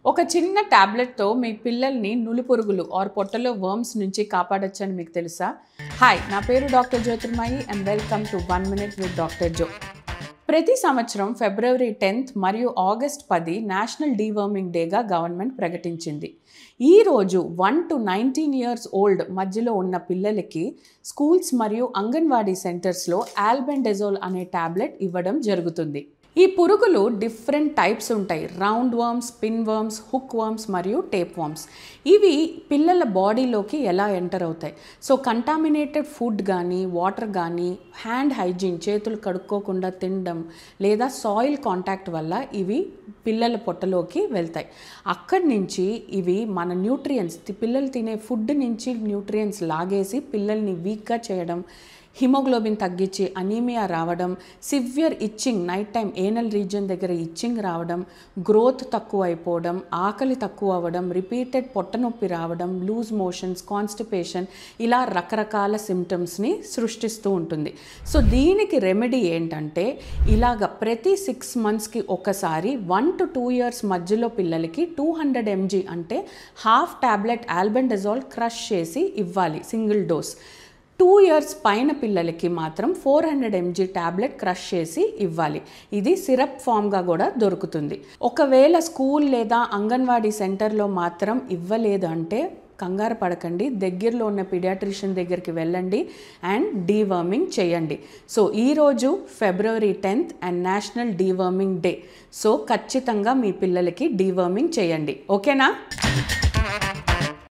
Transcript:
ఒక చిన్న టాబ్లెట్తో మీ పిల్లల్ని నులిపురుగులు ఆర్ పొట్టలో వర్మ్స్ నుంచి కాపాడొచ్చని మీకు తెలుసా? హాయ్, నా పేరు doctor Jyothirmayi and welcome to 1 Minute with doctor Jo. ప్రతి సంవత్సరం ఫిబ్రవరి 10th మరియు ఆగస్ట్ 10 నేషనల్ డీవర్మింగ్ డేగా గవర్నమెంట్ ప్రకటించింది. ఈరోజు 1 to 19 years old మధ్యలో ఉన్న పిల్లలకి స్కూల్స్ మరియు అంగన్వాడీ సెంటర్స్లో ఆల్బెండజోల్ అనే టాబ్లెట్ ఇవ్వడం జరుగుతుంది. ఈ పురుగులు డిఫరెంట్ టైప్స్ ఉంటాయి. Round worms, pin worms, hook worms మరియు టేప్ వర్మ్స్. ఇవి పిల్లల బాడీలోకి ఎలా ఎంటర్ అవుతాయి? సో కంటామినేటెడ్ ఫుడ్ కానీ, వాటర్ కానీ, హ్యాండ్ హైజీన్, చేతులు కడుక్కోకుండా తినడం లేదా సాయిల్ కాంటాక్ట్ వల్ల ఇవి పిల్లల పొట్టలోకి వెళ్తాయి. అక్కడి నుంచి ఇవి మన న్యూట్రియంట్స్, పిల్లలు తినే ఫుడ్ నుంచి న్యూట్రియంట్స్ లాగేసి పిల్లల్ని వీక్గా చేయడం, హిమోగ్లోబిన్ తగ్గించి అనీమియా రావడం, severe itching, night time anal region దగ్గర ఇచ్చింగ్ రావడం, గ్రోత్ తక్కువ అయిపోవడం, ఆకలి తక్కువ అవ్వడం, రిపీటెడ్ పొట్టనొప్పి రావడం, లూజ్ మోషన్స్, కాన్స్టిపేషన్, ఇలా రకరకాల సిమ్టమ్స్ని సృష్టిస్తూ ఉంటుంది. సో దీనికి రెమెడీ ఏంటంటే ఇలాగ ప్రతి 6 monthsకి ఒకసారి 1 to 2 years మధ్యలో పిల్లలకి 200 mg అంటే హాఫ్ టాబ్లెట్ ఆల్బెండజోల్ క్రష్ చేసి ఇవ్వాలి, సింగిల్ డోస్. 2 years పైన పిల్లలకి మాత్రం 400 mg టాబ్లెట్ క్రష్ చేసి ఇవ్వాలి. ఇది సిరప్ ఫామ్గా కూడా దొరుకుతుంది. ఒకవేళ స్కూల్ లేదా అంగన్వాడీ సెంటర్లో మాత్రం ఇవ్వలేదు అంటే కంగారు పడకండి, దగ్గరలో ఉన్న పీడియాట్రిషియన్ దగ్గరికి వెళ్ళండి అండ్ డీవర్మింగ్ చేయండి. సో ఈరోజు ఫిబ్రవరి 10th and national deworming day. So ఖచ్చితంగా మీ పిల్లలకి డీవర్మింగ్ చేయండి, ఓకేనా?